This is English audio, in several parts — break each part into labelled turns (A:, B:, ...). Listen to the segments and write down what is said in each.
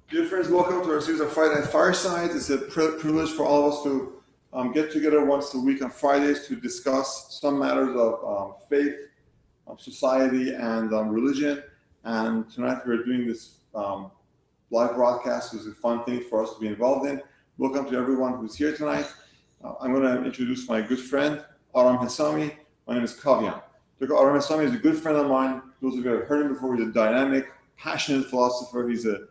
A: Dear friends, welcome to our series of Friday Night Fireside. It's a privilege for all of us to get together once a week on Fridays to discuss some matters of faith, society, and religion. And tonight we're doing this live broadcast. It's a fun thing for us to be involved in. Welcome to everyone who's here tonight. I'm going to introduce my good friend, Aram Hessami. My name is Kavian. Dr. Aram Hessami is a good friend of mine. Those of you who have heard him before, he's a dynamic, passionate philosopher. He's a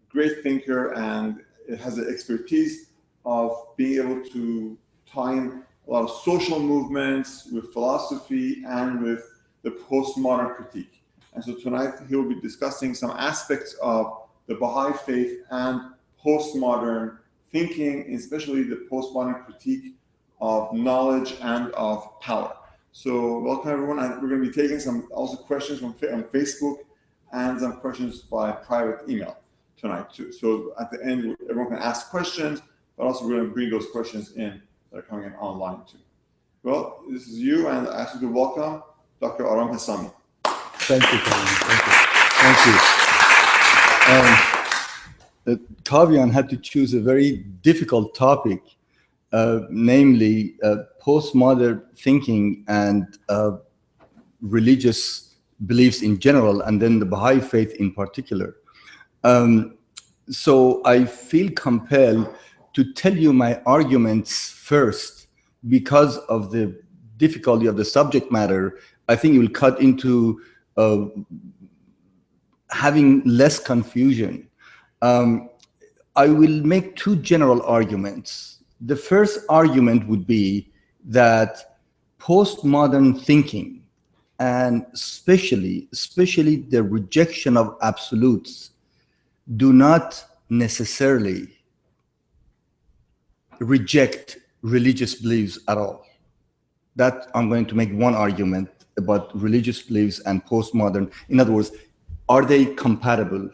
A: great thinker and it has the expertise of being able to tie in a lot of social movements with philosophy and with the postmodern critique. And so tonight he'll be discussing some aspects of the Baha'i faith and postmodern thinking, especially the postmodern critique of knowledge and of power. So welcome everyone. And we're going to be taking some also questions on Facebook and some questions by private email tonight too. So at the end, everyone can ask questions, but also we're going to bring those questions in that are coming in online too. Well, this is you, and I ask you to welcome Dr. Aram Hessami.
B: Thank you, Kavian. Thank you. Kavian had to choose a very difficult topic, namely postmodern thinking and religious beliefs in general, and then the Baha'i faith in particular. So I feel compelled to tell you my arguments first because of the difficulty of the subject matter. I think it will cut into having less confusion. I will make two general arguments. The first argument would be that postmodern thinking, and especially the rejection of absolutes, do not necessarily reject religious beliefs at all. That I'm going to make one argument about religious beliefs and postmodern. In other words, are they compatible?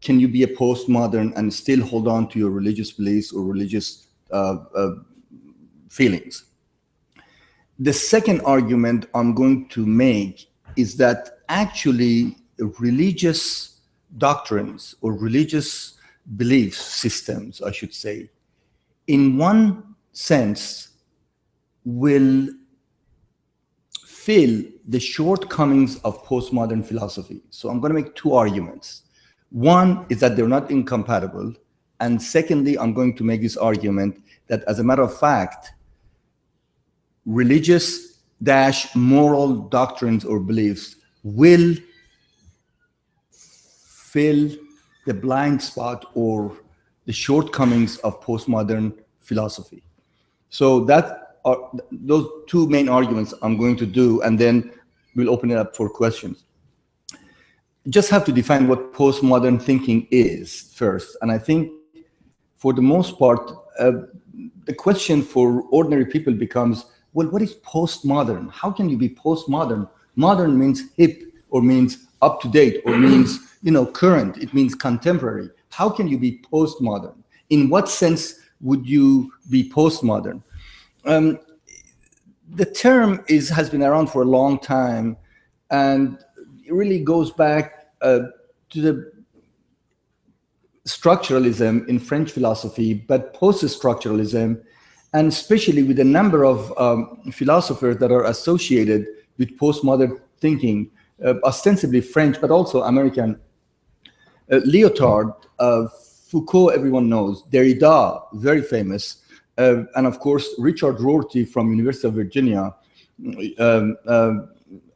B: Can you be a postmodern and still hold on to your religious beliefs or religious feelings? The second argument I'm going to make is that actually religious doctrines or religious belief systems, I should say, in one sense will fill the shortcomings of postmodern philosophy. So I'm going to make two arguments. One is that they're not incompatible. And secondly, I'm going to make this argument that, as a matter of fact, religious-moral doctrines or beliefs will fill the blind spot or the shortcomings of postmodern philosophy. So that are those two main arguments I'm going to do, and then we'll open it up for questions. Just have to define what postmodern thinking is first. And I think for the most part, the question for ordinary people becomes, well, what is postmodern? How can you be postmodern? Modern means hip or means up to date or means current. It means contemporary. How can you be postmodern? In what sense would you be postmodern? The term has been around for a long time, and it really goes back to the structuralism in French philosophy, but post-structuralism, and especially with a number of philosophers that are associated with postmodern thinking, ostensibly French, but also American. Lyotard, Foucault, everyone knows, Derrida, very famous, and of course, Richard Rorty from University of Virginia,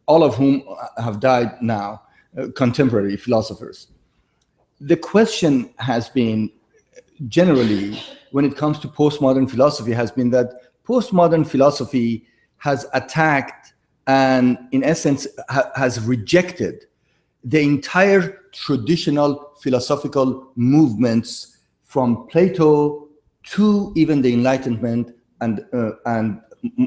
B: all of whom have died now, contemporary philosophers. The question has been, generally, when it comes to postmodern philosophy, has been that postmodern philosophy has attacked and, in essence, has rejected the entire traditional philosophical movements from Plato to even the Enlightenment and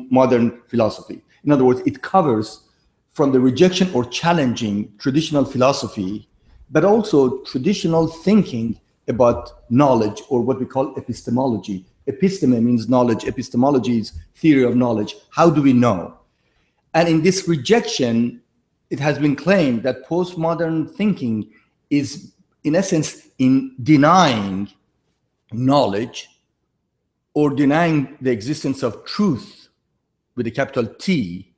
B: modern philosophy. In other words, it covers from the rejection or challenging traditional philosophy, but also traditional thinking about knowledge, or what we call epistemology. Episteme means knowledge. Epistemology is theory of knowledge. How do we know? And in this rejection, it has been claimed that postmodern thinking is in essence, in denying knowledge or denying the existence of truth with a capital T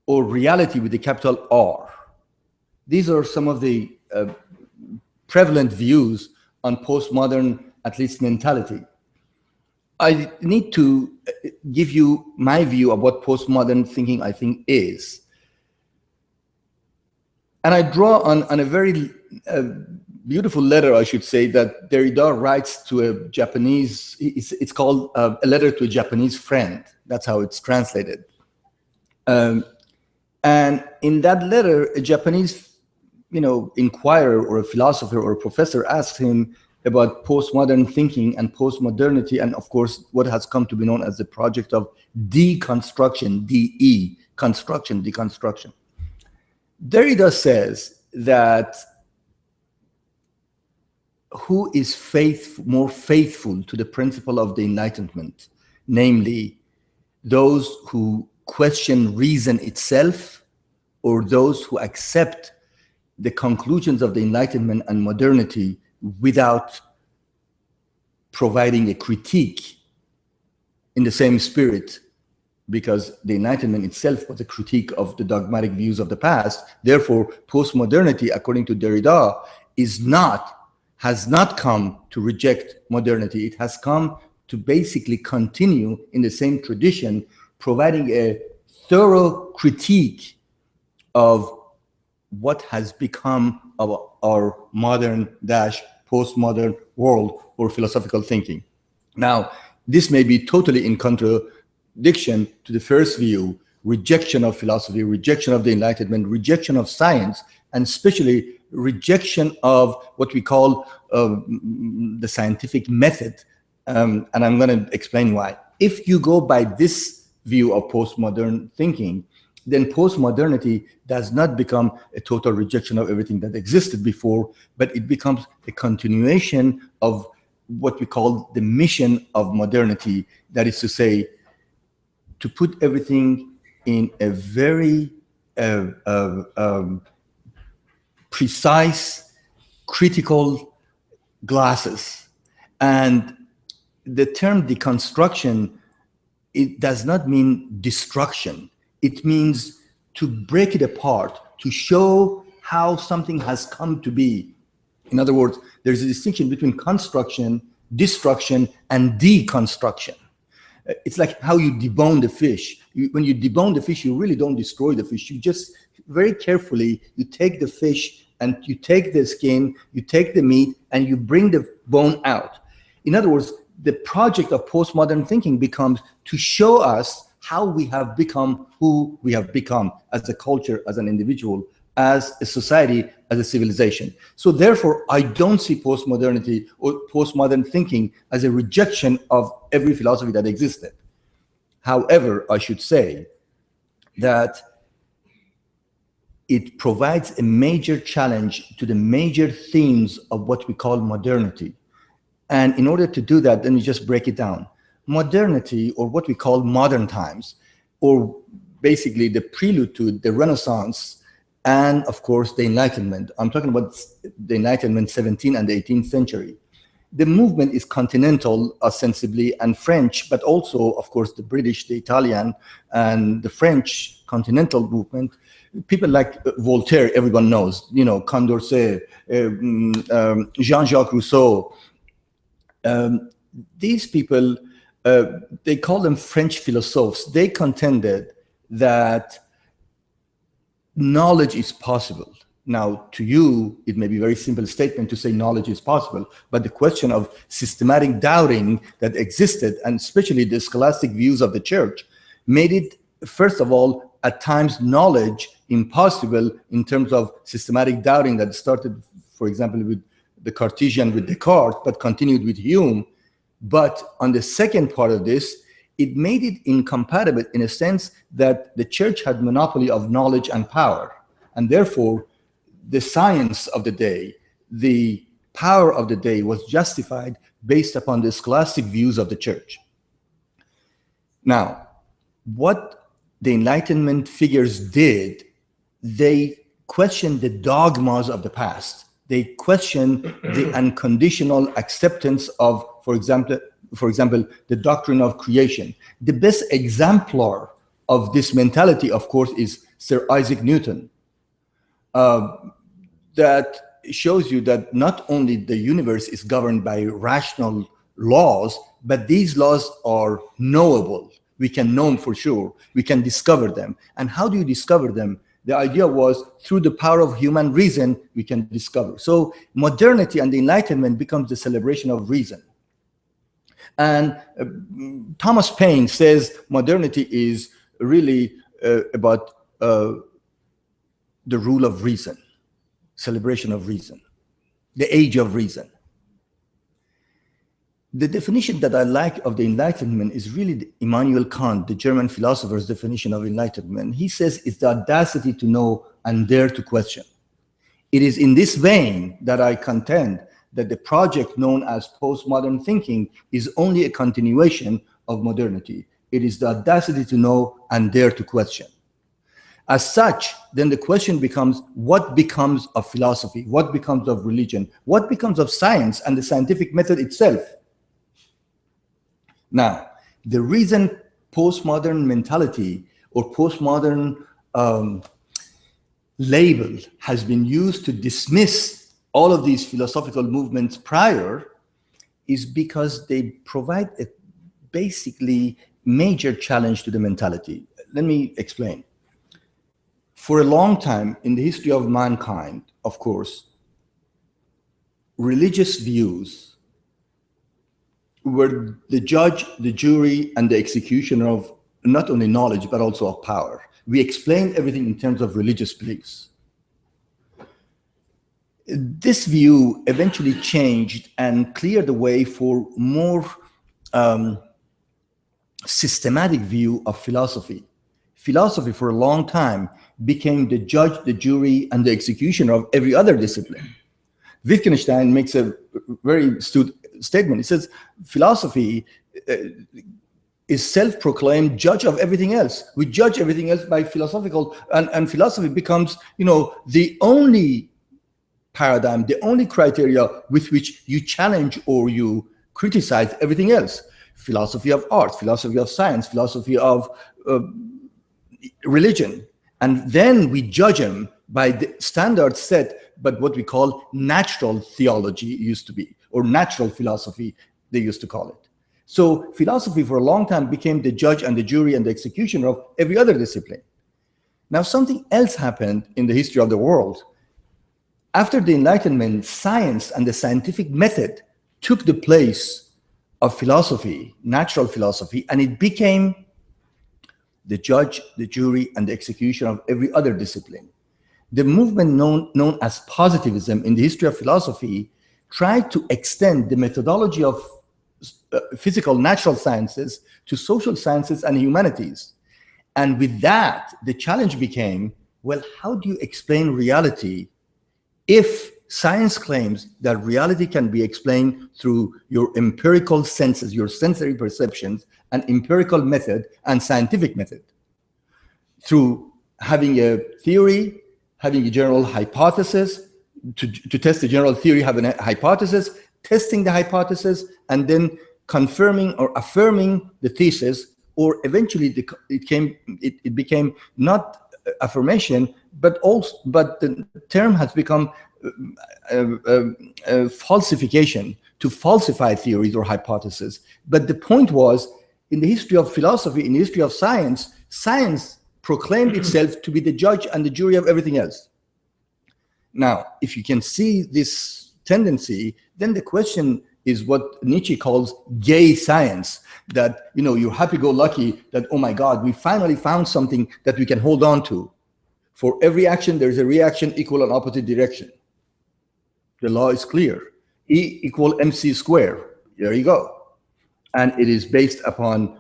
B: or reality with a capital R. These are some of the prevalent views on postmodern, at least, mentality. I need to give you my view of what postmodern thinking, I think, is. And I draw on a very beautiful letter, I should say, that Derrida writes to a Japanese, it's called a letter to a Japanese friend. That's how it's translated. And in that letter, a Japanese, inquirer or a philosopher or a professor asks him about postmodern thinking and postmodernity, and of course, what has come to be known as the project of deconstruction, D-E, construction, deconstruction. Derrida says that who is more faithful to the principle of the Enlightenment, namely those who question reason itself or those who accept the conclusions of the Enlightenment and modernity without providing a critique in the same spirit, because the Enlightenment itself was a critique of the dogmatic views of the past. Therefore, postmodernity, according to Derrida, has not come to reject modernity. It has come to basically continue in the same tradition, providing a thorough critique of what has become of our modern-postmodern world or philosophical thinking. Now, this may be totally in contradiction to the first view, rejection of philosophy, rejection of the Enlightenment, rejection of science, and especially rejection of what we call the scientific method. And I'm going to explain why. If you go by this view of postmodern thinking, then postmodernity does not become a total rejection of everything that existed before, but it becomes a continuation of what we call the mission of modernity. That is to say, to put everything in a very precise, critical glasses. And the term deconstruction, it does not mean destruction. It means to break it apart, to show how something has come to be. In other words, there's a distinction between construction, destruction, and deconstruction. It's like how you debone the fish. When you debone the fish, you really don't destroy the fish. You just very carefully, you take the fish and you take the skin, you take the meat, and you bring the bone out. In other words, the project of postmodern thinking becomes to show us how we have become who we have become as a culture, as an individual, as a society, as a civilization. So therefore, I don't see postmodernity or postmodern thinking as a rejection of every philosophy that existed. However, I should say that it provides a major challenge to the major themes of what we call modernity. And in order to do that, let me just break it down. Modernity, or what we call modern times, or basically the prelude to the Renaissance, and of course the Enlightenment. I'm talking about the Enlightenment 17th and the 18th century. The movement is continental, ostensibly, and French, but also, of course, the British, the Italian, and the French continental movement. People like Voltaire, everyone knows, Condorcet, Jean-Jacques Rousseau. These people, they call them French philosophers. They contended that knowledge is possible. Now, to you, it may be a very simple statement to say knowledge is possible, but the question of systematic doubting that existed, and especially the scholastic views of the church, made it, first of all, at times knowledge impossible in terms of systematic doubting that started, for example, with the Cartesian with Descartes, but continued with Hume. But on the second part of this, it made it incompatible in a sense that the church had monopoly of knowledge and power. And therefore, the science of the day, the power of the day was justified based upon the scholastic views of the church. Now, what the Enlightenment figures did, they questioned the dogmas of the past. They question the unconditional acceptance of, for example, the doctrine of creation. The best exemplar of this mentality, of course, is Sir Isaac Newton. That shows you that not only the universe is governed by rational laws, but these laws are knowable. We can know them for sure. We can discover them. And how do you discover them? The idea was through the power of human reason, we can discover. So modernity and the Enlightenment becomes the celebration of reason. And Thomas Paine says modernity is really about the rule of reason, celebration of reason, the age of reason. The definition that I like of the Enlightenment is really Immanuel Kant, the German philosopher's definition of enlightenment. He says it's the audacity to know and dare to question. It is in this vein that I contend that the project known as postmodern thinking is only a continuation of modernity. It is the audacity to know and dare to question. As such, then the question becomes, what becomes of philosophy? What becomes of religion? What becomes of science and the scientific method itself? Now, the reason postmodern mentality or postmodern label has been used to dismiss all of these philosophical movements prior is because they provide a basically major challenge to the mentality. Let me explain. For a long time in the history of mankind, of course, religious views were the judge, the jury, and the executioner of not only knowledge, but also of power. We explained everything in terms of religious beliefs. This view eventually changed and cleared the way for more systematic view of philosophy. Philosophy for a long time became the judge, the jury, and the executioner of every other discipline. Wittgenstein makes a very astute statement. He says philosophy is self-proclaimed judge of everything else. We judge everything else by philosophical, and philosophy becomes, the only paradigm, the only criteria with which you challenge or you criticize everything else. Philosophy of art, philosophy of science, philosophy of religion. And then we judge them by the standards set, but what we call natural theology used to be, or natural philosophy, they used to call it. So philosophy for a long time became the judge and the jury and the executioner of every other discipline. Now something else happened in the history of the world. After the Enlightenment, science and the scientific method took the place of philosophy, natural philosophy, and it became the judge, the jury, and the execution of every other discipline. The movement known as positivism in the history of philosophy tried to extend the methodology of physical natural sciences to social sciences and humanities. And with that, the challenge became, well, how do you explain reality if science claims that reality can be explained through your empirical senses, your sensory perceptions, and empirical method and scientific method? Through having a theory, having a general hypothesis, to test the general theory, having a hypothesis, testing the hypothesis, and then confirming or affirming the thesis, or eventually it became not affirmation, but the term has become falsification, to falsify theories or hypotheses. But the point was, in the history of philosophy, in the history of science, science proclaimed itself to be the judge and the jury of everything else. Now, if you can see this tendency, then the question is what Nietzsche calls gay science, that, you're happy-go-lucky that, oh my God, we finally found something that we can hold on to. For every action, there's a reaction equal and opposite direction. The law is clear. E equal mc squared. There you go. And it is based upon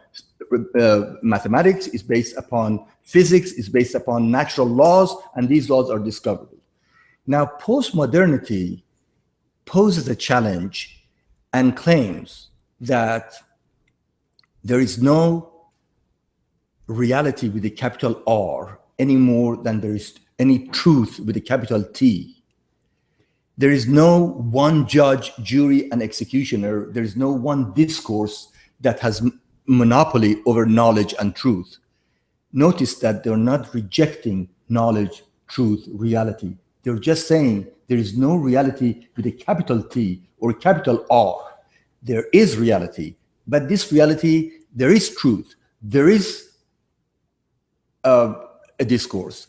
B: mathematics, it's based upon physics, it's based upon natural laws, and these laws are discoverable. Now, postmodernity poses a challenge and claims that there is no reality with a capital R any more than there is any truth with a capital T. There is no one judge, jury, and executioner. There is no one discourse that has monopoly over knowledge and truth. Notice that they're not rejecting knowledge, truth, reality. They're just saying there is no reality with a capital T or capital R. There is reality, but this reality, there is truth, there is a discourse.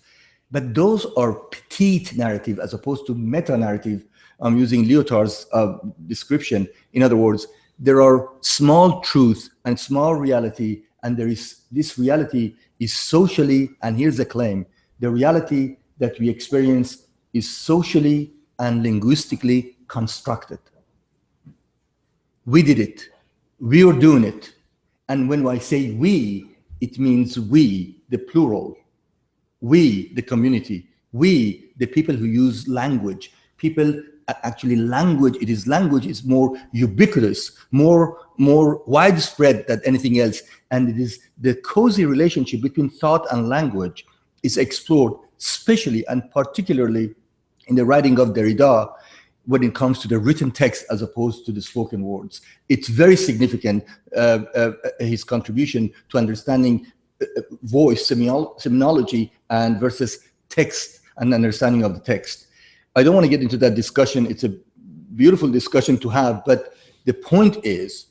B: But those are petite narrative as opposed to meta-narrative. I'm using Lyotard's description. In other words, there are small truth and small reality, and there is this reality is socially, and here's the claim, the reality that we experience is socially and linguistically constructed. We did it. We are doing it. And when I say we, it means we, the plural. We, the community. We, the people who use language. People, actually language is more ubiquitous, more widespread than anything else. And it is the cozy relationship between thought and language is explored, especially and particularly in the writing of Derrida, when it comes to the written text as opposed to the spoken words. It's very significant, his contribution to understanding voice, semiology, and versus text and understanding of the text. I don't want to get into that discussion. It's a beautiful discussion to have, but the point is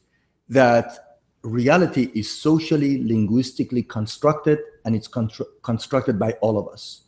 B: that reality is socially, linguistically constructed, and it's constructed by all of us.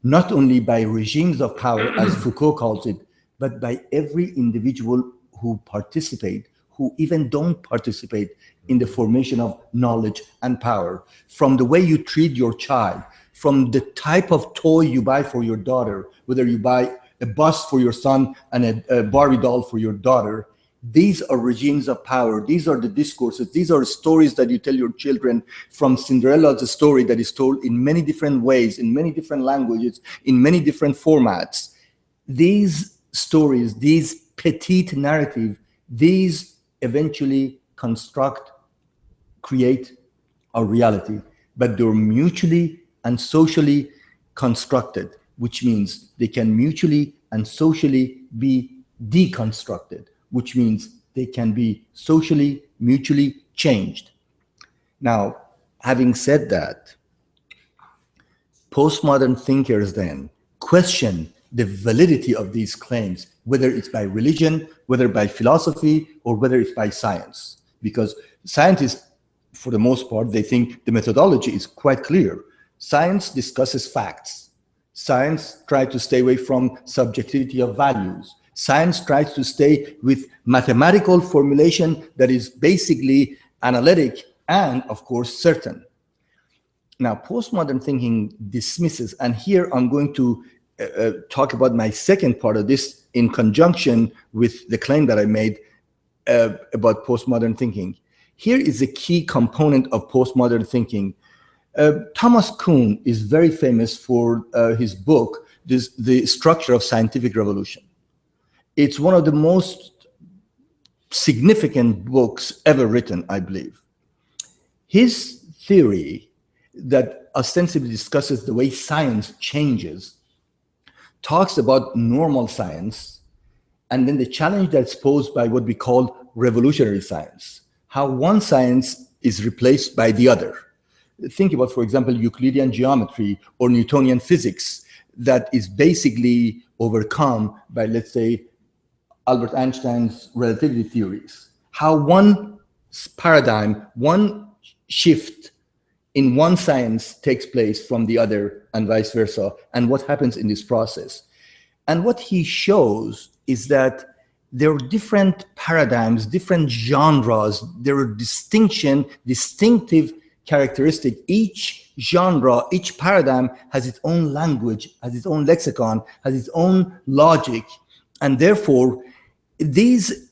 B: Not only by regimes of power, as Foucault calls it, but by every individual who participate, who even don't participate in the formation of knowledge and power. From the way you treat your child, from the type of toy you buy for your daughter, whether you buy a bus for your son and a Barbie doll for your daughter, these are regimes of power. These are the discourses. These are stories that you tell your children. From Cinderella's story that is told in many different ways, in many different languages, in many different formats. These stories, these petite narrative, these eventually create a reality, but they're mutually and socially constructed, which means they can mutually and socially be deconstructed, which means they can be socially, mutually changed. Now, having said that, postmodern thinkers then question the validity of these claims, whether it's by religion, whether by philosophy, or whether it's by science. Because scientists, for the most part, they think the methodology is quite clear. Science discusses facts. Science tries to stay away from subjectivity of values. Science tries to stay with mathematical formulation that is basically analytic and, of course, certain. Now, postmodern thinking dismisses, and here I'm going to talk about my second part of this in conjunction with the claim that I made about postmodern thinking. Here is a key component of postmodern thinking. Thomas Kuhn is very famous for his book, The Structure of Scientific Revolution. It's one of the most significant books ever written, I believe. His theory that ostensibly discusses the way science changes talks about normal science, and then the challenge that's posed by what we call revolutionary science, how one science is replaced by the other. Think about, for example, Euclidean geometry or Newtonian physics that is basically overcome by, let's say, Albert Einstein's relativity theories. How one paradigm, one shift in one science takes place from the other and vice versa, and what happens in this process. And what he shows is that there are different paradigms, different genres, there are distinctive characteristic. Each genre, each paradigm has its own language, has its own lexicon, has its own logic. And therefore, these,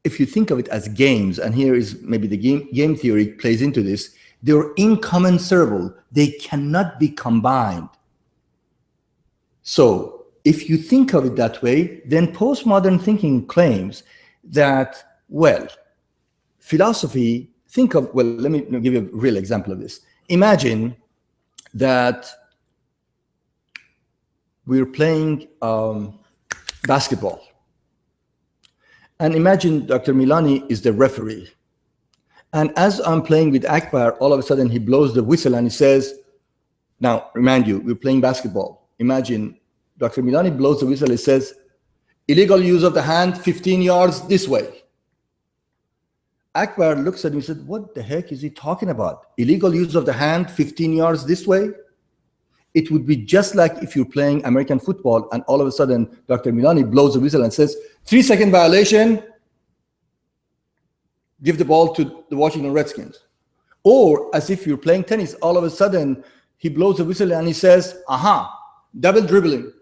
B: if you think of it as games, and here is maybe the game theory plays into this, they're incommensurable. They cannot be combined. So if you think of it that way, then postmodern thinking claims that, well, philosophy, let me give you a real example of this. Imagine that we're playing basketball. And imagine Dr. Milani is the referee. And as I'm playing with Akbar, all of a sudden he blows the whistle and he says, now, remind you, we're playing basketball. Imagine Dr. Milani blows the whistle, he says, illegal use of the hand, 15 yards this way. Akbar looks at him and said, what the heck is he talking about? Illegal use of the hand, 15 yards this way? It would be just like if you're playing American football and all of a sudden Dr. Milani blows the whistle and says, 3-second violation, give the ball to the Washington Redskins. Or as if you're playing tennis, all of a sudden he blows the whistle and he says, aha, double dribbling.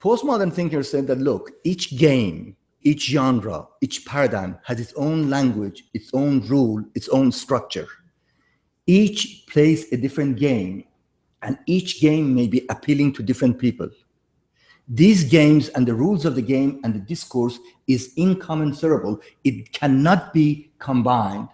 B: Postmodern thinkers said that, look, each game, each genre, each paradigm has its own language, its own rule, its own structure. Each plays a different game, and each game may be appealing to different people. These games and the rules of the game and the discourse is incommensurable. It cannot be combined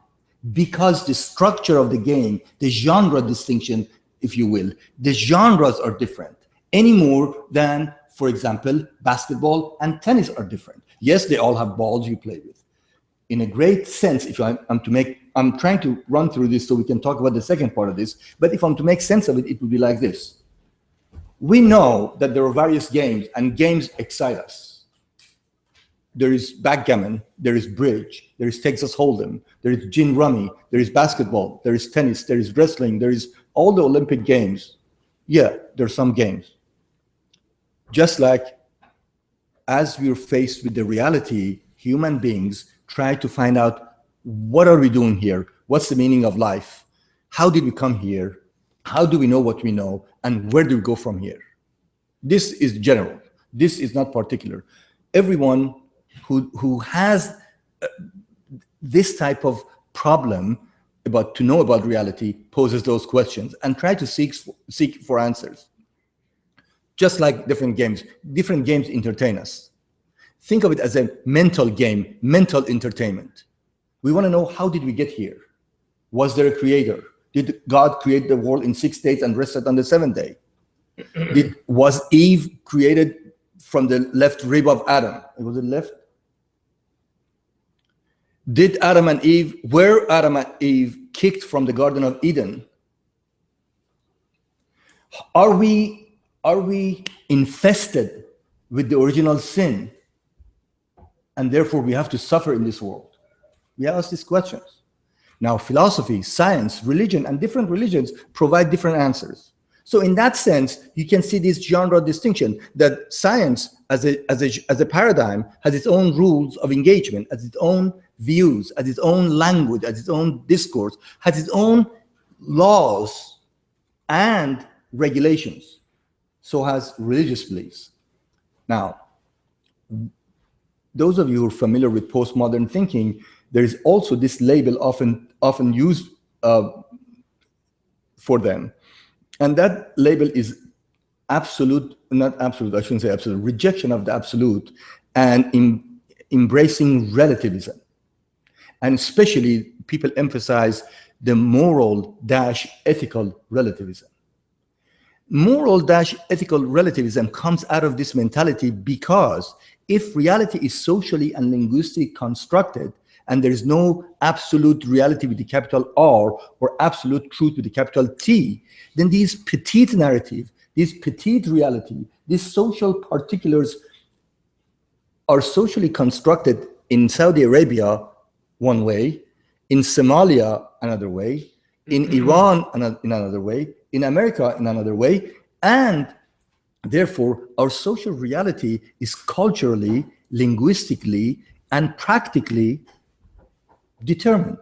B: because the structure of the game, the genre distinction, if you will, the genres are different any more than, for example, basketball and tennis are different. Yes, they all have balls you play with. In a great sense, if I'm trying to run through this so we can talk about the second part of this, but if I'm to make sense of it, it would be like this. We know that there are various games, and games excite us. There is backgammon, there is bridge, there is Texas Hold'em, there is gin rummy, there is basketball, there is tennis, there is wrestling, there is all the Olympic games. Yeah, there are some games. Just like as we're faced with the reality, human beings try to find out, what are we doing here? What's the meaning of life? How did we come here? How do we know what we know? And where do we go from here? This is general. This is not particular. Everyone who has this type of problem to know about reality poses those questions and try to seek for answers. Just like different games entertain us. Think of it as a mental game, mental entertainment. We want to know, how did we get here? Was there a creator? Did God create the world in 6 days and rested on the 7th day? Was Eve created from the left rib of Adam? Was it left? Were Adam and Eve kicked from the Garden of Eden? Are we infested with the original sin? And therefore we have to suffer in this world? We ask these questions. Now, philosophy, science, religion, and different religions provide different answers. So in that sense, you can see this genre distinction, that science as a paradigm has its own rules of engagement, has its own views, has its own language, has its own discourse, has its own laws and regulations. So has religious beliefs. Now, those of you who are familiar with postmodern thinking, there is also this label often used for them. And that label is absolute, not absolute, I shouldn't say absolute, rejection of the absolute and embracing relativism. And especially people emphasize the moral-ethical relativism. Moral-ethical relativism comes out of this mentality because if reality is socially and linguistically constructed, and there is no absolute reality with the capital R or absolute truth with the capital T, then these petite narrative, this petite reality, these social particulars are socially constructed in Saudi Arabia one way, in Somalia another way, in Iran in another way, in America in another way, and therefore our social reality is culturally, linguistically, and practically determined.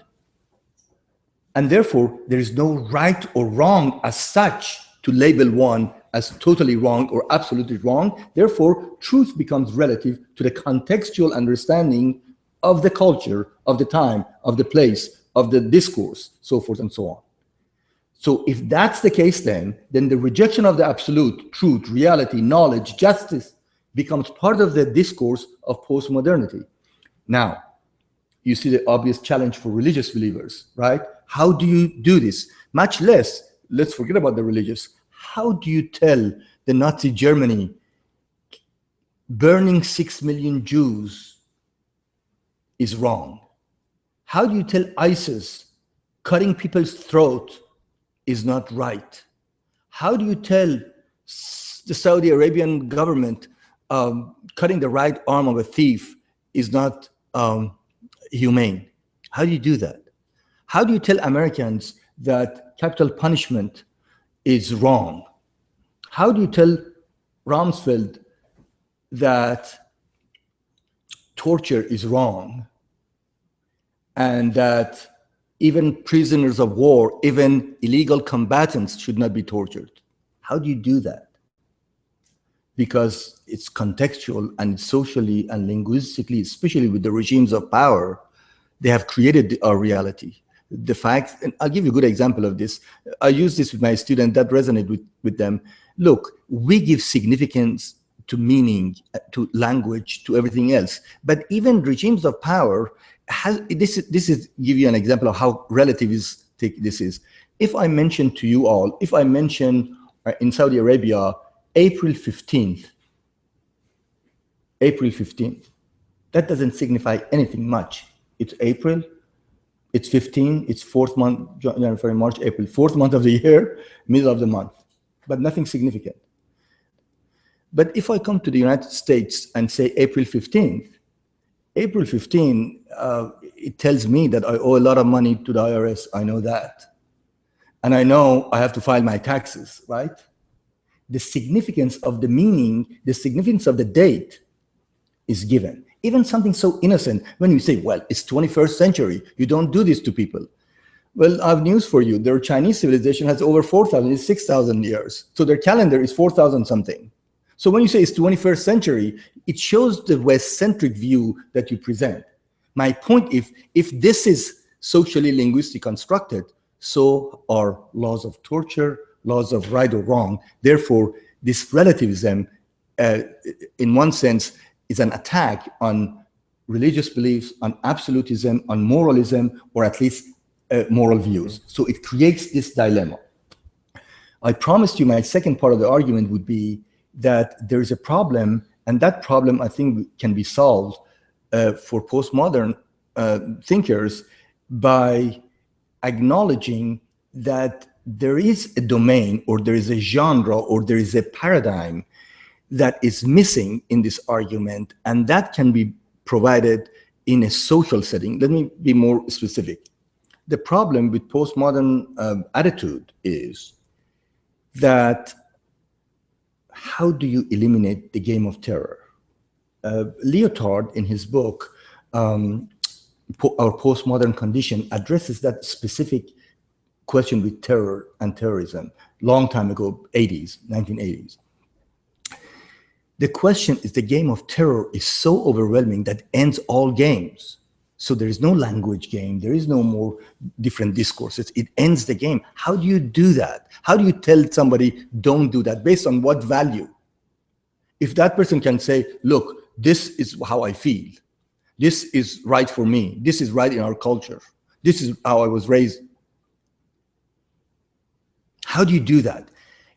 B: And therefore, there is no right or wrong as such to label one as totally wrong or absolutely wrong. Therefore, truth becomes relative to the contextual understanding of the culture, of the time, of the place, of the discourse, so forth and so on. So if that's the case, then the rejection of the absolute, truth, reality, knowledge, justice becomes part of the discourse of postmodernity. Now, you see the obvious challenge for religious believers, right? How do you do this? Much less, let's forget about the religious. How do you tell the Nazi Germany burning 6 million Jews is wrong? How do you tell ISIS cutting people's throat is not right? How do you tell the Saudi Arabian government cutting the right arm of a thief is not humane? How do you do that? How do you tell Americans that capital punishment is wrong? How do you tell Rumsfeld that torture is wrong and that even prisoners of war, even illegal combatants should not be tortured? How do you do that? Because it's contextual and socially and linguistically, especially with the regimes of power, they have created our reality. The fact, and I'll give you a good example of this. I use this with my students that resonate with them. Look, we give significance to meaning, to language, to everything else. But even regimes of power, this is give you an example of how relativistic this is. If I mention to you all, if I mention in Saudi Arabia, April 15th, that doesn't signify anything much. It's April, it's 15, it's fourth month, January, February, March, April, fourth month of the year, middle of the month, but nothing significant. But if I come to the United States and say April 15th, April 15, it tells me that I owe a lot of money to the IRS. I know that. And I know I have to file my taxes, right? The significance of the meaning, the significance of the date is given. Even something so innocent, when you say, well, it's 21st century, you don't do this to people. Well, I have news for you. Their Chinese civilization has over 4,000, it's 6,000 years. So their calendar is 4,000 something. So when you say it's 21st century, it shows the West-centric view that you present. My point, if this is socially linguistically constructed, so are laws of torture, laws of right or wrong. Therefore, this relativism, in one sense, is an attack on religious beliefs, on absolutism, on moralism, or at least moral views. So it creates this dilemma. I promised you my second part of the argument would be that there is a problem, and that problem I think can be solved for postmodern thinkers by acknowledging that there is a domain, or there is a genre, or there is a paradigm that is missing in this argument, and that can be provided in a social setting. Let me be more specific. The problem with postmodern attitude is that how do you eliminate the game of terror? Lyotard, in his book, Our Postmodern Condition, addresses that specific question with terror and terrorism, long time ago, 1980s. The question is, the game of terror is so overwhelming that ends all games. So there is no language game, there is no more different discourses, it ends the game. How do you do that? How do you tell somebody, don't do that? Based on what value? If that person can say, look, this is how I feel, this is right for me, this is right in our culture, this is how I was raised. How do you do that?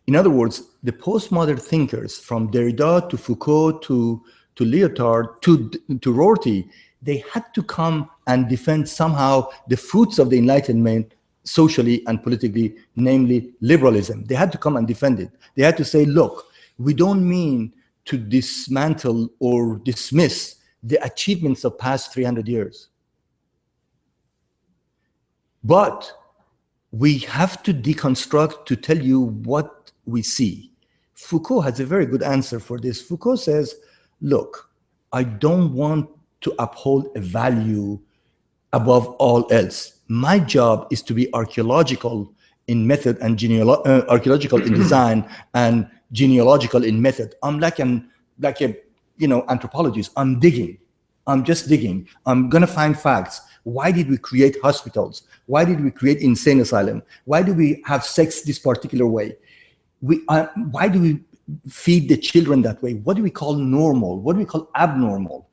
B: In other words, the postmodern thinkers, from Derrida to Foucault to Lyotard to Rorty, they had to come and defend somehow the fruits of the Enlightenment socially and politically, namely liberalism. They had to come and defend it. They had to say, look, we don't mean to dismantle or dismiss the achievements of past 300 years. But we have to deconstruct to tell you what we see. Foucault has a very good answer for this. Foucault says, look, I don't want to uphold a value above all else. My job is to be archaeological in method and archaeological in design and genealogical in method. I'm like a anthropologist. I'm digging. I'm just digging. I'm gonna find facts. Why did we create hospitals? Why did we create insane asylum? Why do we have sex this particular way? Why do we feed the children that way? What do we call normal? What do we call abnormal?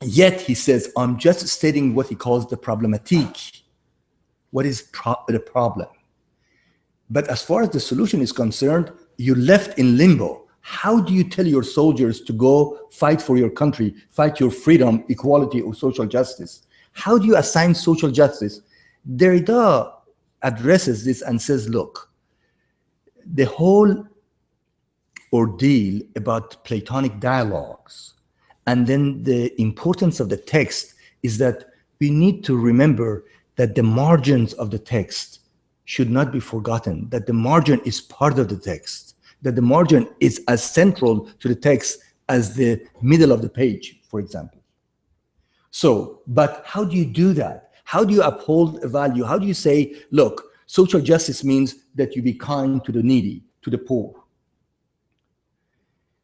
B: Yet he says, I'm just stating what he calls the problematique. What is the problem? But as far as the solution is concerned, you're left in limbo. How do you tell your soldiers to go fight for your country, fight your freedom, equality, or social justice? How do you assign social justice? Derrida addresses this and says, look, the whole ordeal about Platonic dialogues and then the importance of the text is that we need to remember that the margins of the text should not be forgotten, that the margin is part of the text, that the margin is as central to the text as the middle of the page, for example. So, but how do you do that? How do you uphold a value? How do you say, look, social justice means that you be kind to the needy, to the poor?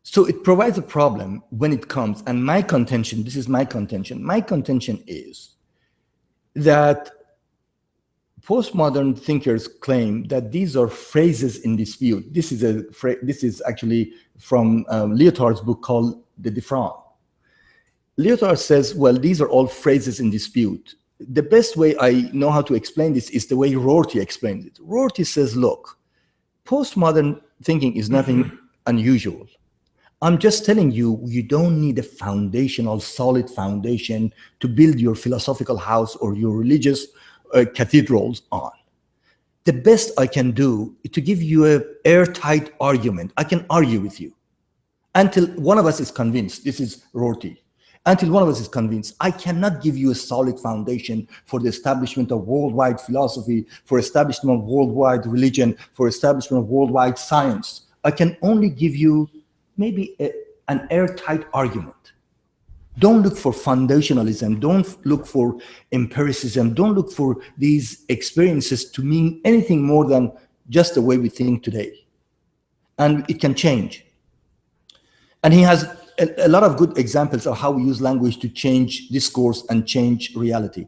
B: So it provides a problem when it comes, and my contention, this is my contention is that postmodern thinkers claim that these are phrases in dispute. This is actually from Lyotard's book called The Different. Lyotard says, well, these are all phrases in dispute. The best way I know how to explain this is the way Rorty explains it. Rorty says, look, postmodern thinking is nothing unusual. I'm just telling you, you don't need a foundational, solid foundation to build your philosophical house or your religious cathedrals on. The best I can do is to give you an airtight argument. I can argue with you until one of us is convinced. This is Rorty. Until one of us is convinced. I cannot give you a solid foundation for the establishment of worldwide philosophy, for establishment of worldwide religion, for establishment of worldwide science. I can only give you maybe an airtight argument. Don't look for foundationalism. Don't look for empiricism. Don't look for these experiences to mean anything more than just the way we think today. And it can change. And he has a lot of good examples of how we use language to change discourse and change reality.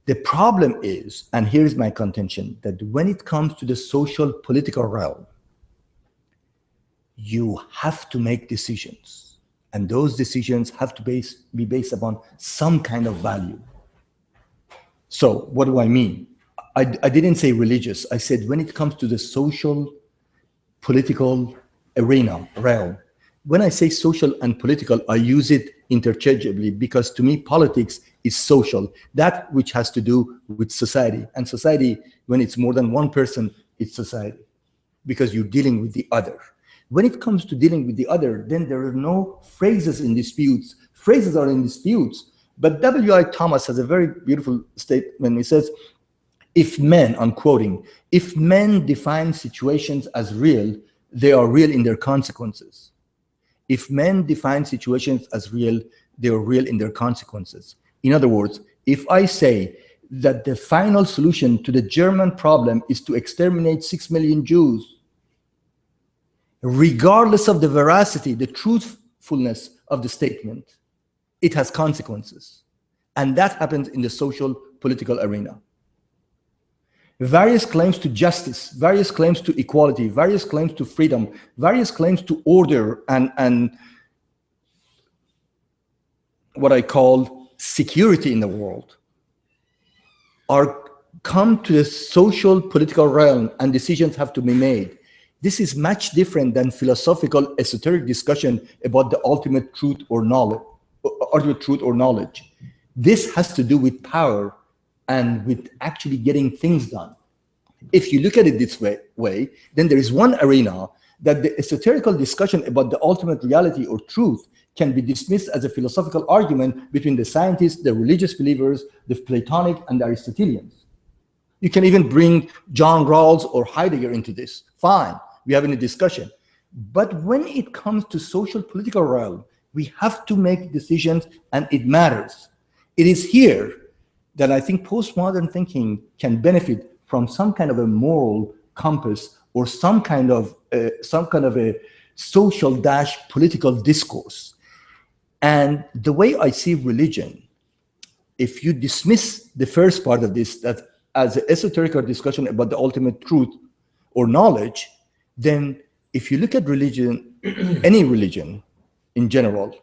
B: The problem is, and here's my contention, that when it comes to the social political realm, you have to make decisions, and those decisions have to be based upon some kind of value. So what do I mean? I didn't say religious. I said when it comes to the social political realm. When I say social and political, I use it interchangeably because to me, politics is social, that which has to do with society. And society, when it's more than one person, it's society because you're dealing with the other. When it comes to dealing with the other, then there are no phrases in disputes. Phrases are in disputes. But W.I. Thomas has a very beautiful statement. He says, if men, I'm quoting, if men define situations as real, they are real in their consequences. If men define situations as real, they are real in their consequences. In other words, if I say that the final solution to the German problem is to exterminate 6 million Jews, regardless of the veracity, the truthfulness of the statement, it has consequences. And that happens in the social political arena. Various claims to justice, various claims to equality, various claims to freedom, various claims to order and what I call security in the world come to the social political realm and decisions have to be made. This is much different than philosophical esoteric discussion about the ultimate truth or knowledge, This has to do with power and with actually getting things done. If you look at it this way, then there is one arena that the esoterical discussion about the ultimate reality or truth can be dismissed as a philosophical argument between the scientists, the religious believers, the Platonic and the Aristotelians. You can even bring John Rawls or Heidegger into this. Fine, we have a discussion. But when it comes to social political realm, we have to make decisions and it matters. It is here that I think postmodern thinking can benefit from some kind of a moral compass or some kind of a social political discourse. And the way I see religion, if you dismiss the first part of this, that as an esoteric discussion about the ultimate truth or knowledge, then if you look at religion, any religion in general,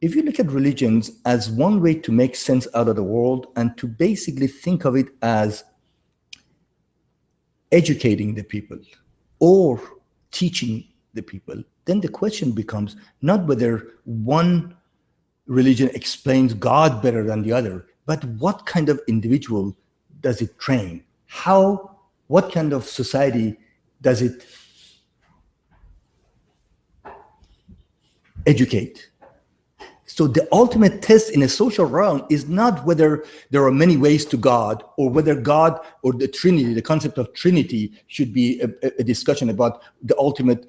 B: if you look at religions as one way to make sense out of the world and to basically think of it as educating the people or teaching the people, then the question becomes not whether one religion explains God better than the other, but what kind of individual does it train? What kind of society does it educate? So the ultimate test in a social realm is not whether there are many ways to God, or whether God or the Trinity, the concept of Trinity, should be a discussion about the ultimate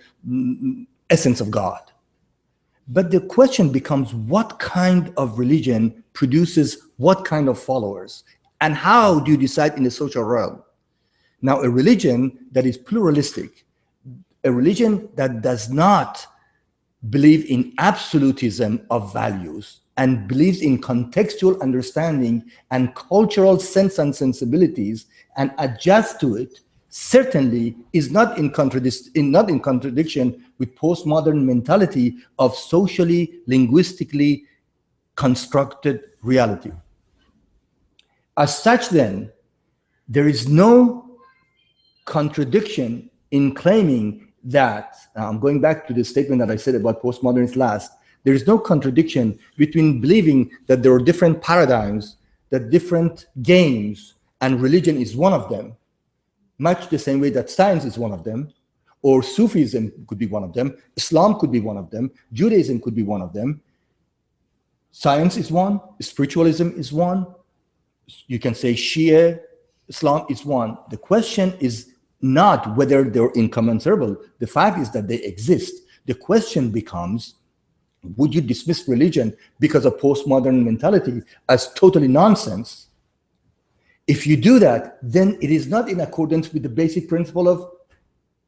B: essence of God. But the question becomes, what kind of religion produces what kind of followers? And how do you decide in the social realm? Now, a religion that is pluralistic, a religion that does not believe in absolutism of values and believes in contextual understanding and cultural sense and sensibilities and adjusts to it, certainly is not in contradiction with postmodern mentality of socially, linguistically constructed reality. As such, then, there is no contradiction in claiming that, I'm going back to the statement that I said about postmodernists last, there is no contradiction between believing that there are different paradigms, that different games, and religion is one of them, much the same way that science is one of them, or Sufism could be one of them, Islam could be one of them, Judaism could be one of them. Science is one, spiritualism is one, you can say Shia, Islam is one. The question is not whether they're incommensurable. The fact is that they exist. The question becomes, would you dismiss religion because of postmodern mentality as totally nonsense? If you do that, then it is not in accordance with the basic principle of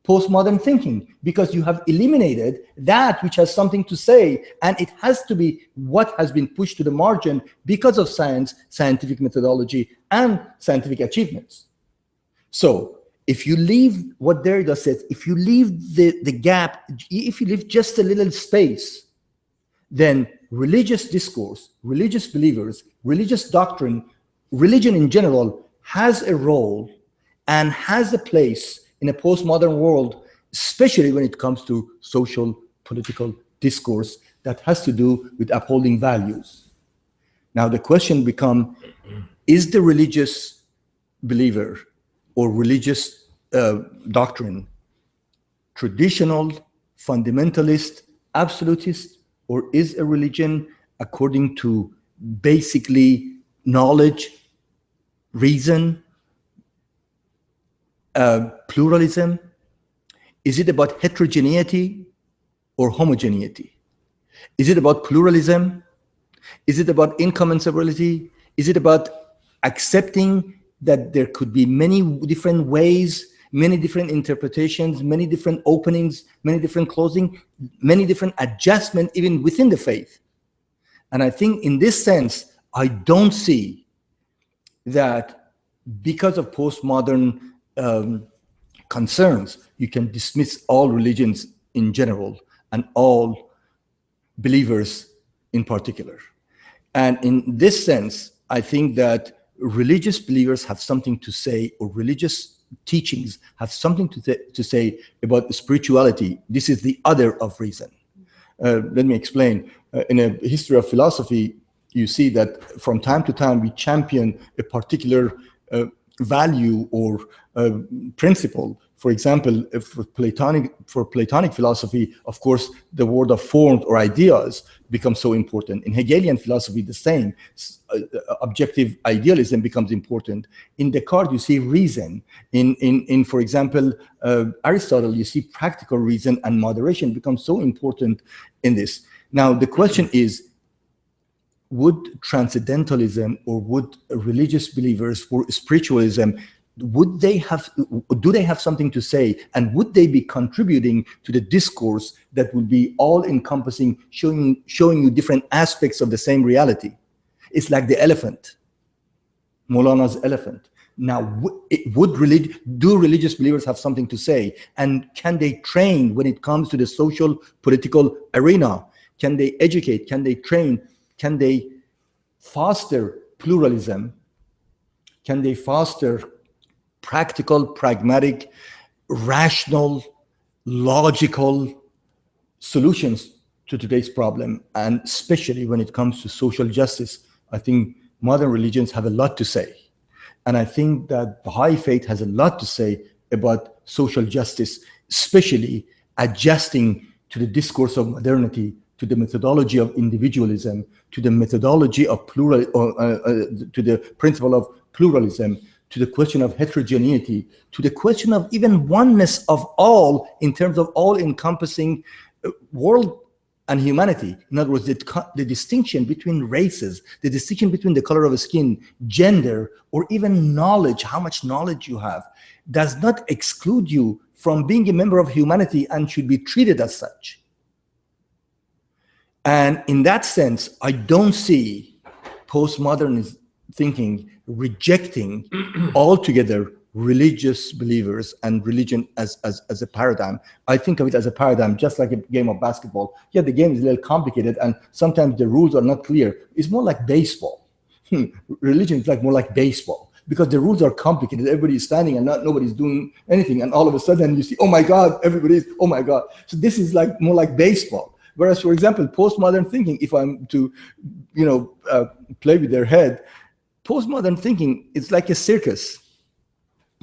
B: postmodern thinking, because you have eliminated that which has something to say, and it has to be what has been pushed to the margin because of science, scientific methodology, and scientific achievements. So if you leave what Derrida says, if you leave the gap, if you leave just a little space, then religious discourse, religious believers, religious doctrine, religion in general has a role and has a place in a postmodern world, especially when it comes to social, political discourse that has to do with upholding values. Now the question becomes, is the religious believer or religious doctrine traditional, fundamentalist, absolutist, or is a religion according to basically knowledge, reason, pluralism? Is it about heterogeneity or homogeneity? Is it about pluralism? Is it about incommensurability? Is it about accepting that there could be many different ways, many different interpretations, many different openings, many different closing, many different adjustments even within the faith? And I think in this sense, I don't see that because of postmodern concerns, you can dismiss all religions in general and all believers in particular. And in this sense, I think that religious believers have something to say, or religious teachings have something to say about spirituality. This is the other of reason. Let me explain. In a history of philosophy, you see that from time to time we champion a particular value or principle. For example, for Platonic philosophy, of course, the word of forms or ideas becomes so important. In Hegelian philosophy, the same. Objective idealism becomes important. In Descartes, you see reason. In for example, Aristotle, you see practical reason, and moderation becomes so important in this. Now, the question is, would transcendentalism or would religious believers or spiritualism, do they have something to say, and would they be contributing to the discourse that would be all-encompassing, showing you different aspects of the same reality? It's like the elephant, Maulana's elephant. Now, do religious believers have something to say, and can they train when it comes to the social, political arena? Can they educate? Can they train? Can they foster pluralism? Can they foster practical, pragmatic, rational, logical solutions to today's problem, and especially when it comes to social justice, I think modern religions have a lot to say. And I think that Baha'i faith has a lot to say about social justice, especially adjusting to the discourse of modernity, to the methodology of individualism, to the methodology of plural, to the principle of pluralism, to the question of heterogeneity, to the question of even oneness of all in terms of all-encompassing world and humanity. In other words, the distinction between races, the distinction between the color of the skin, gender, or even knowledge, how much knowledge you have, does not exclude you from being a member of humanity and should be treated as such. And in that sense, I don't see postmodern thinking rejecting altogether religious believers and religion as a paradigm. I think of it as a paradigm, just like a game of basketball. Yeah, the game is a little complicated and sometimes the rules are not clear. It's more like baseball. Religion is like more like baseball because the rules are complicated. Everybody's standing and nobody's doing anything. And all of a sudden you see, oh my God, everybody's, oh my God. So this is like more like baseball. Whereas, for example, postmodern thinking, if I'm to, play with their head, postmodern thinking is like a circus.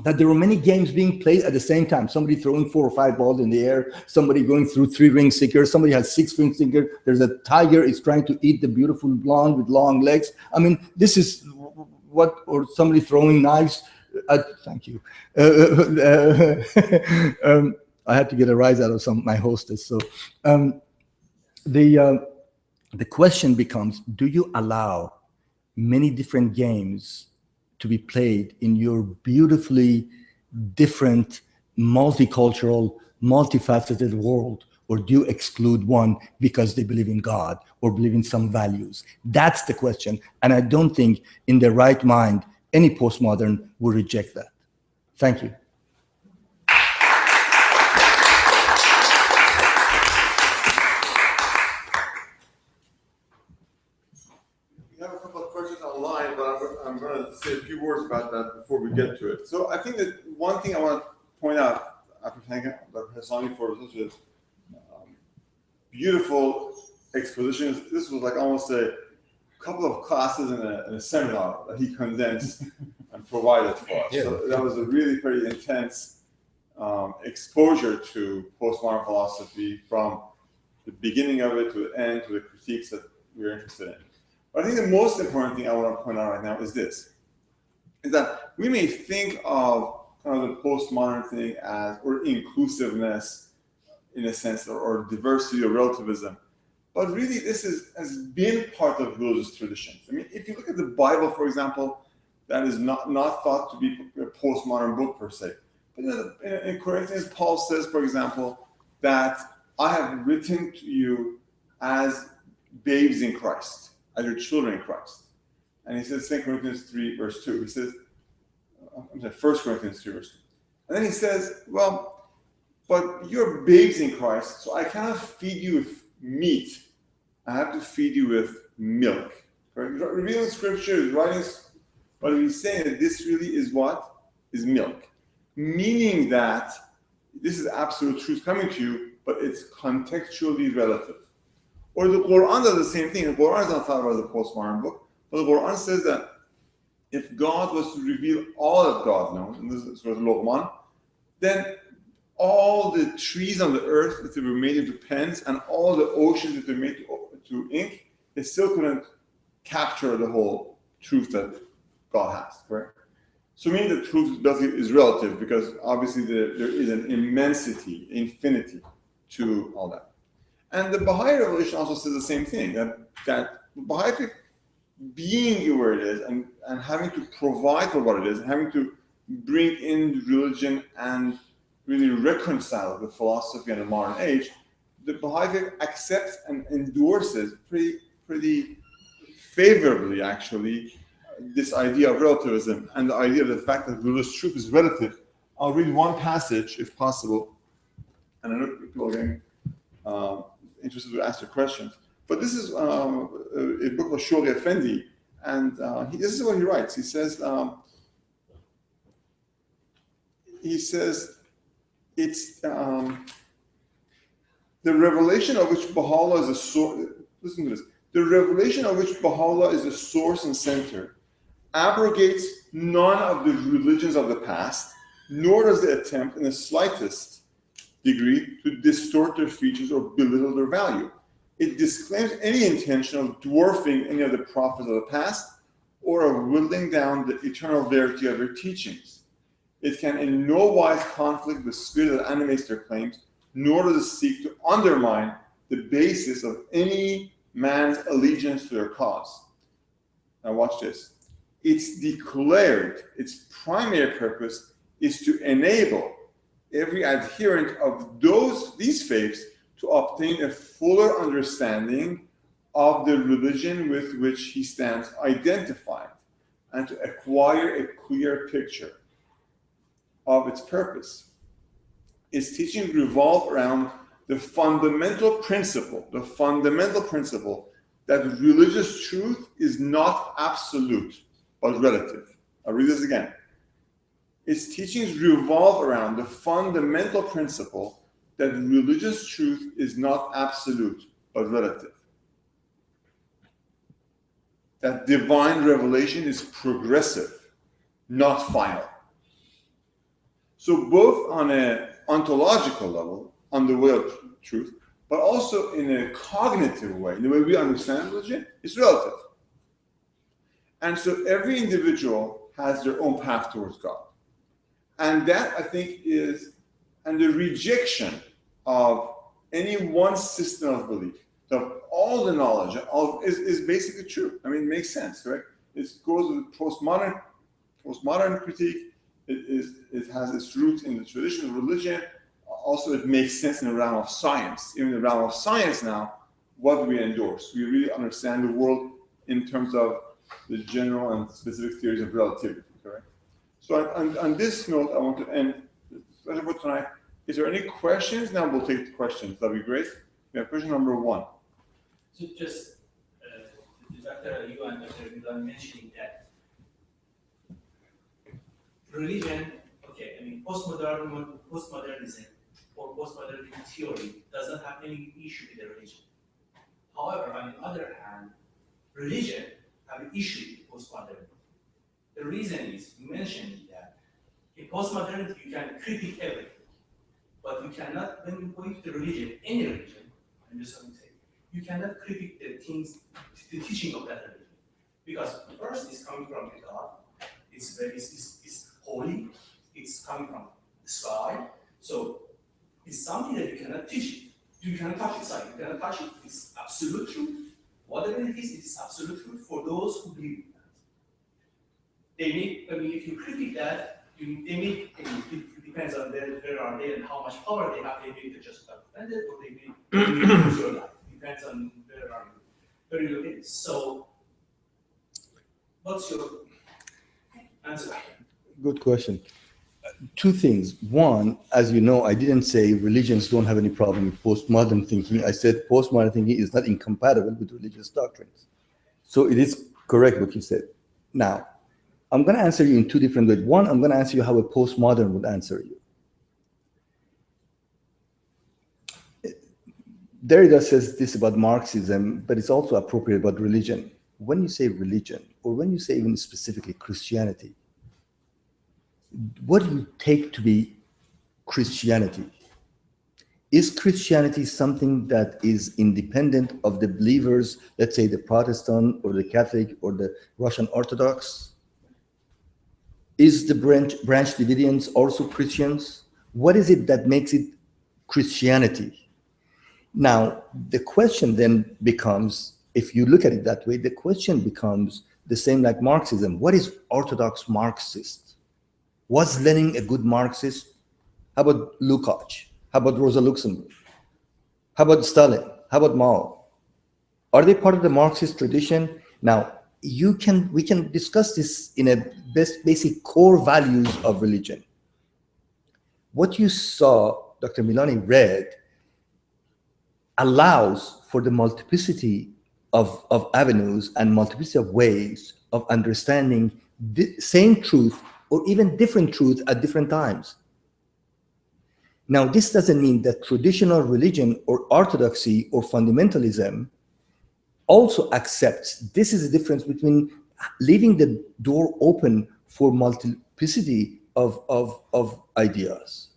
B: That there were many games being played at the same time. Somebody throwing 4 or 5 balls in the air, somebody going through 3 ring seekers, somebody has 6 ring seekers. There's a tiger is trying to eat the beautiful blonde with long legs. I mean, this is what, or somebody throwing knives. Thank you. I had to get a rise out of my hostess. So the question becomes, do you allow many different games to be played in your beautifully different, multicultural, multifaceted world, or do you exclude one because they believe in God or believe in some values? That's the question. And I don't think in their right mind, any postmodern will reject that. Thank you.
A: I'm going to say a few words about that before we get to it. So I think that one thing I want to point out, after thanking Dr. Hessami for such a beautiful exposition, this was like almost a couple of classes in a seminar that he condensed and provided for us. Yeah. So that was a really very intense exposure to postmodern philosophy from the beginning of it to the end, to the critiques that we're interested in. But I think the most important thing I want to point out right now is this, is that we may think of kind of the postmodern thing as, or inclusiveness in a sense, or diversity or relativism, but really this has been part of religious traditions. I mean, if you look at the Bible, for example, that is not thought to be a postmodern book per se. But in Corinthians, Paul says, for example, that I have written to you as babes in Christ, as your children in Christ. And he says, 2 Corinthians 3, verse 2. He says, 1 Corinthians 3, verse 2. And then he says, well, but you're babes in Christ, so I cannot feed you with meat. I have to feed you with milk. Right? He's revealing scripture, he's writing, but he's saying that this really is what? Is milk. Meaning that this is absolute truth coming to you, but it's contextually relative. Or the Quran does the same thing. The Quran is not thought about as a postmodern book, but the Quran says that if God was to reveal all that God knows, and this is Surah Luqman, then all the trees on the earth that were made into pens and all the oceans that were made to ink, they still couldn't capture the whole truth that God has, correct? So meaning that truth is relative because obviously there is an immensity, infinity to all that. And the Baha'i revelation also says the same thing, that Baha'i faith being where it is and having to provide for what it is, and having to bring in religion and really reconcile the philosophy in the modern age, the Baha'i faith accepts and endorses pretty favorably, actually, this idea of relativism and the idea of the fact that religious truth is relative. I'll read one passage, if possible, and I know people are getting interested to ask their questions. But this is a book of Shoghi Effendi, and this is what he writes. He says it's the the revelation of which Baha'u'llah is a source, listen to this, the revelation of which Baha'u'llah is the source and center abrogates none of the religions of the past, nor does it attempt in the slightest degree to distort their features or belittle their value. It disclaims any intention of dwarfing any of the prophets of the past or of whittling down the eternal verity of their teachings. It can in no wise conflict the spirit that animates their claims, nor does it seek to undermine the basis of any man's allegiance to their cause. Now watch this. It's declared, its primary purpose is to enable every adherent of these faiths to obtain a fuller understanding of the religion with which he stands identified and to acquire a clear picture of its purpose. Its teachings revolve around the fundamental principle that religious truth is not absolute, but relative. I'll read this again. Its teachings revolve around the fundamental principle that religious truth is not absolute, but relative. That divine revelation is progressive, not final. So both on an ontological level, on the way of truth, but also in a cognitive way, the way we understand religion, it's relative. And so every individual has their own path towards God. And that, I think, and the rejection of any one system of belief, of all the knowledge, is basically true. I mean, it makes sense, right? It goes with postmodern critique. It has its roots in the tradition of religion. Also, it makes sense in the realm of science. Even in the realm of science now, what do we endorse? We really understand the world in terms of the general and specific theories of relativity, correct? So on this note, I want to end the discussion for tonight. Is there any questions? Now we'll take the questions. That'd be great. We have question number 1.
C: So just Dr. You and Dr. Milani mentioning that religion, okay, I mean postmodernism or postmodern theory does not have any issue with the religion. However, on the other hand, religion have an issue with postmodernity. The reason is, you mentioned that in postmodernity you can critique everything, but you cannot, when you go into religion, any religion, I'm just going to say, you cannot critique the things, the teaching of that religion. Because first, it's coming from the God, it's holy, it's coming from the sky, so it's something that you cannot teach. You cannot touch it, you cannot touch it, it's absolute truth. Whatever it is absolute truth for those who believe in that. They make, I mean, if you critique that, they make, it depends on where are they and how much power they have, they make the just offended or they make lose your life. Depends on where you look at it. So, what's your answer?
B: Good question. 2 things. One, as you know, I didn't say religions don't have any problem with postmodern thinking. I said postmodern thinking is not incompatible with religious doctrines. So it is correct what you said. Now, I'm going to answer you in 2 different ways. One, I'm going to answer you how a postmodern would answer you. Derrida says this about Marxism, but it's also appropriate about religion. When you say religion, or when you say even specifically Christianity, what do you take to be Christianity? Is Christianity something that is independent of the believers, let's say the Protestant or the Catholic or the Russian Orthodox? Is the branch Davidians also Christians? What is it that makes it Christianity? Now, the question then becomes, if you look at it that way, the question becomes the same like Marxism. What is Orthodox Marxist? Was Lenin a good Marxist? How about Lukács? How about Rosa Luxemburg? How about Stalin? How about Mao? Are they part of the Marxist tradition? Now, we can discuss this in a basic core values of religion. What you saw, Dr. Milani read, allows for the multiplicity of avenues and multiplicity of ways of understanding the same truth or even different truth at different times. Now, this doesn't mean that traditional religion or orthodoxy or fundamentalism also accepts. This is the difference between leaving the door open for multiplicity of ideas.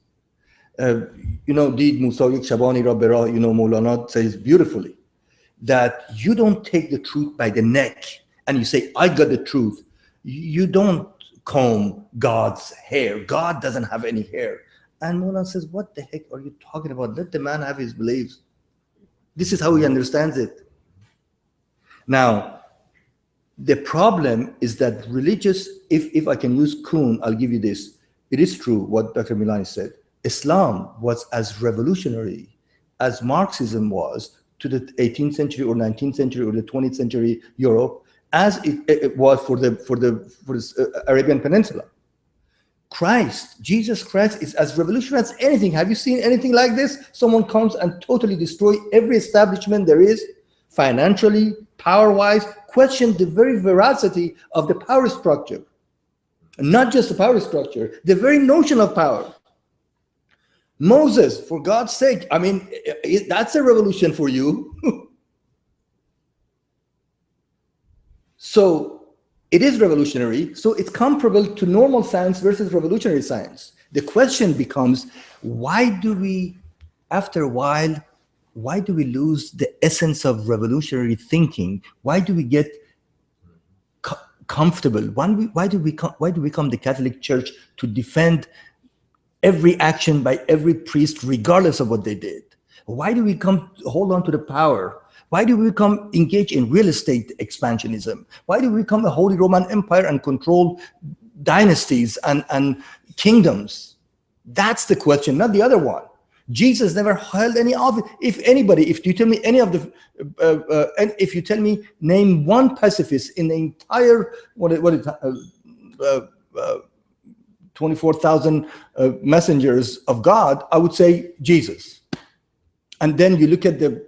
B: Did Musawik Shabani Rabera, Maulana says beautifully that you don't take the truth by the neck and you say, I got the truth. You don't comb God's hair. God doesn't have any hair. And Maulana says, what the heck are you talking about? Let the man have his beliefs. This is how he understands it. Now, the problem is that religious, if I can use Kuhn, I'll give you this. It is true what Dr. Milani said. Islam was as revolutionary as Marxism was to the 18th century or 19th century or the 20th century Europe, as it was for the Arabian Peninsula. Jesus Christ is as revolutionary as anything. Have you seen anything like this? Someone comes and totally destroy every establishment there is, financially, power-wise, question the very veracity of the power structure. Not just the power structure, the very notion of power. Moses, for God's sake, I mean, that's a revolution for you. So it is revolutionary. So it's comparable to normal science versus revolutionary science. The question becomes, why do we, after a while, why do we lose the essence of revolutionary thinking? Why do we get comfortable? Why do we come the Catholic Church to defend every action by every priest, regardless of what they did? Why do we hold on to the power? Why do we engage in real estate expansionism? Why do we become a Holy Roman Empire and control dynasties and kingdoms? That's the question, not the other one. Jesus never held any office. If you tell me if you tell me name one pacifist in the entire 24,000 messengers of God, I would say Jesus. And then you look at the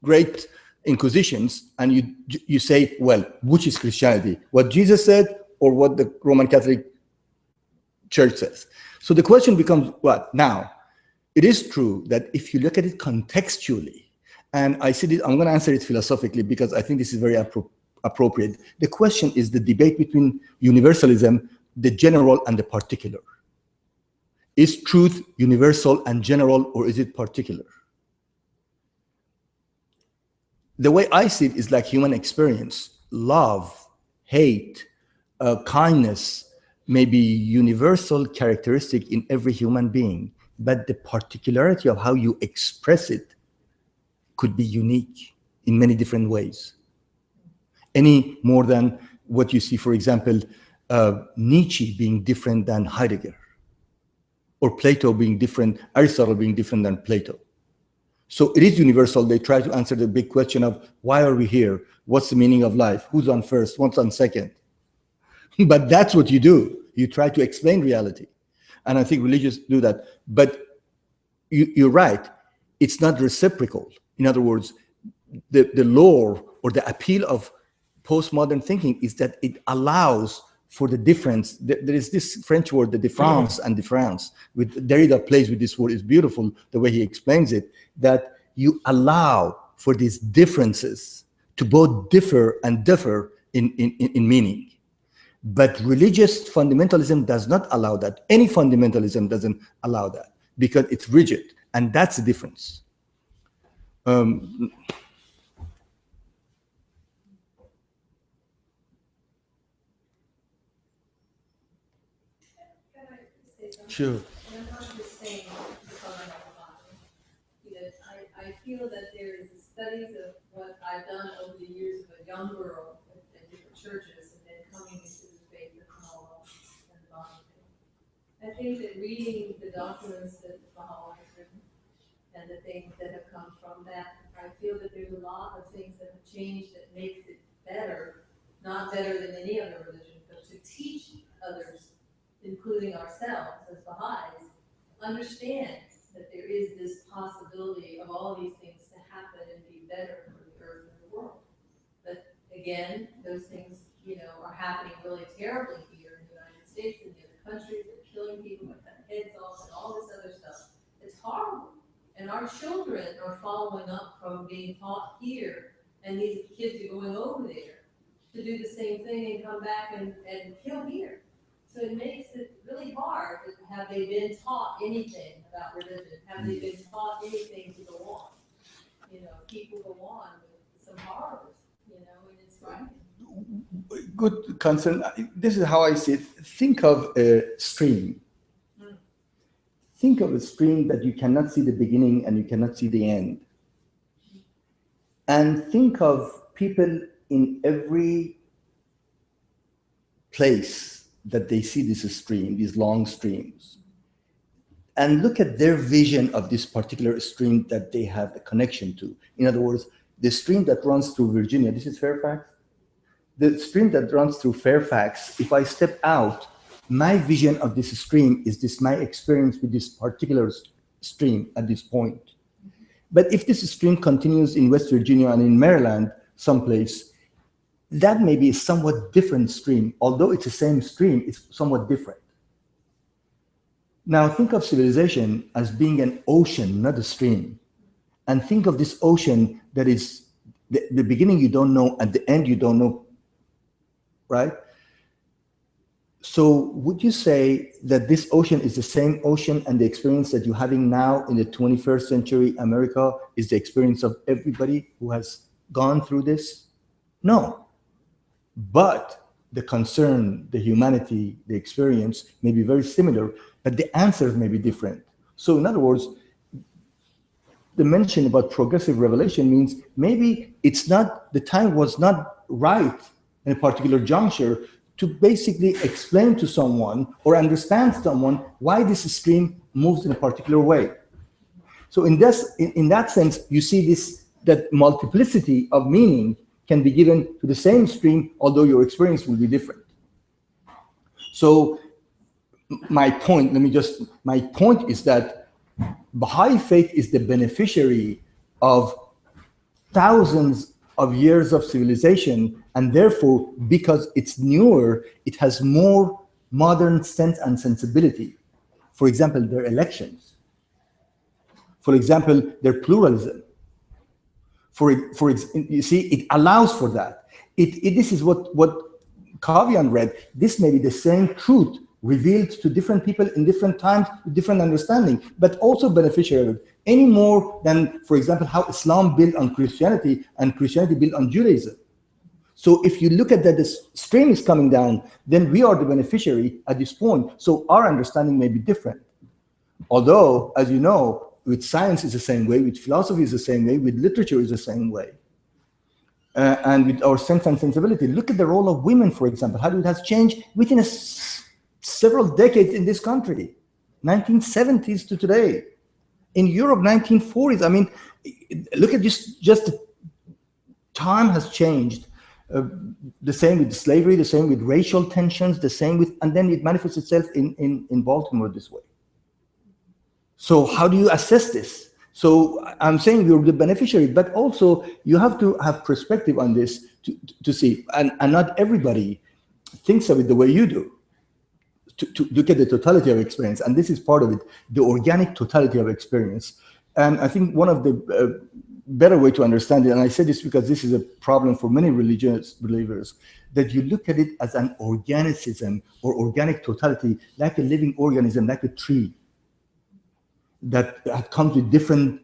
B: great Inquisitions and you say, well, which is Christianity? What Jesus said or what the Roman Catholic Church says? So the question becomes what? Now, it is true that if you look at it contextually, and I said it, I'm going to answer it philosophically because I think this is very appropriate. The question is the debate between universalism, the general and the particular. Is truth universal and general, or is it particular? The way I see it is like human experience. Love, hate, kindness may be universal characteristic in every human being, but the particularity of how you express it could be unique in many different ways. Any more than what you see, for example, Nietzsche being different than Heidegger, or Plato being different, Aristotle being different than Plato. So it is universal. They try to answer the big question of why are we here? What's the meaning of life? Who's on first? What's on second? But that's what you do. You try to explain reality. And I think religious do that. But you're right. It's not reciprocal. In other words, the lore or the appeal of postmodern thinking is that it allows for the difference. There is this French word, the différance and difference. With Derrida plays with this word. It's beautiful the way he explains it, that you allow for these differences to both differ and differ in meaning. But religious fundamentalism does not allow that. Any fundamentalism doesn't allow that because it's rigid, and that's the difference. Sure.
D: And I'm not just saying because I'm I feel that there is studies of what I've done over the years of a young girl at different churches and then coming into the faith of Kabbalah and the Baha'i faith. I think that reading the documents that Baha'u'llah has written and the things that have come from that, I feel that there's a lot of things that have changed that makes it better, not better than any other religion, but to teach others, including ourselves as Baha'is, understand that there is this possibility of all these things to happen and be better for the earth and the world. But again, those things, are happening really terribly here in the United States and the other countries. They're killing people, they're cutting heads off, and all this other stuff that's is horrible. And our children are following up from being taught here, and these kids are going over there to do the same thing and come back and kill here. So it makes it really hard. Have they been taught anything about religion? Have they been taught anything to go on? You know, people go on with some horrors, you know, and it's frightening.
B: Good concern. This is how I see it. Think of a stream. Think of a stream that you cannot see the beginning and you cannot see the end. And think of people in every place that they see this stream, these long streams. And look at their vision of this particular stream that they have a connection to. In other words, the stream that runs through Virginia, this is Fairfax. The stream that runs through Fairfax, if I step out, my vision of this stream is this my experience with this particular stream at this point. But if this stream continues in West Virginia and in Maryland, someplace, that may be a somewhat different stream. Although it's the same stream, it's somewhat different. Now think of civilization as being an ocean, not a stream. And think of this ocean that is the beginning you don't know, at the end you don't know, right? So would you say that this ocean is the same ocean and the experience that you're having now in the 21st century America is the experience of everybody who has gone through this? No. But the concern, the humanity, the experience may be very similar, but the answers may be different. So in other words, the mention about progressive revelation means maybe it's not, the time was not right in a particular juncture to basically explain to someone or understand someone why this stream moves in a particular way. So in that sense, you see this, that multiplicity of meaning can be given to the same stream, although your experience will be different. So my point is that Baha'i faith is the beneficiary of thousands of years of civilization, and therefore, because it's newer, it has more modern sense and sensibility. For example, their elections. For example, their pluralism. You see, it allows for that. This is what Kavian read. This may be the same truth revealed to different people in different times, with different understanding, but also beneficial, any more than, for example, how Islam built on Christianity and Christianity built on Judaism. So if you look at that, this stream is coming down, then we are the beneficiary at this point. So our understanding may be different. Although, as you know, with science is the same way, with philosophy is the same way, with literature is the same way. And with our sense and sensibility. Look at the role of women, for example, how it has changed within several decades in this country, 1970s to today. In Europe, 1940s. I mean, look at this, just time has changed. The same with slavery, the same with racial tensions, the same with, and then it manifests itself in Baltimore this way. So how do you assess this? So I'm saying you're the beneficiary, but also you have to have perspective on this to see, and not everybody thinks of it the way you do. To look at the totality of experience, and this is part of it, the organic totality of experience. And I think one of the better way to understand it, and I say this because this is a problem for many religious believers, that you look at it as an organicism or organic totality, like a living organism, like a tree that comes with different,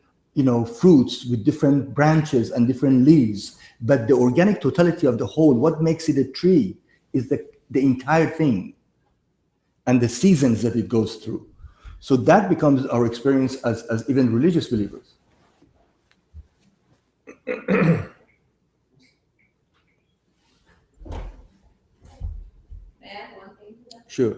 B: fruits, with different branches and different leaves. But the organic totality of the whole, what makes it a tree, is the entire thing and the seasons that it goes through. So that becomes our experience as even religious believers.
D: May I add one thing to that?
B: Sure.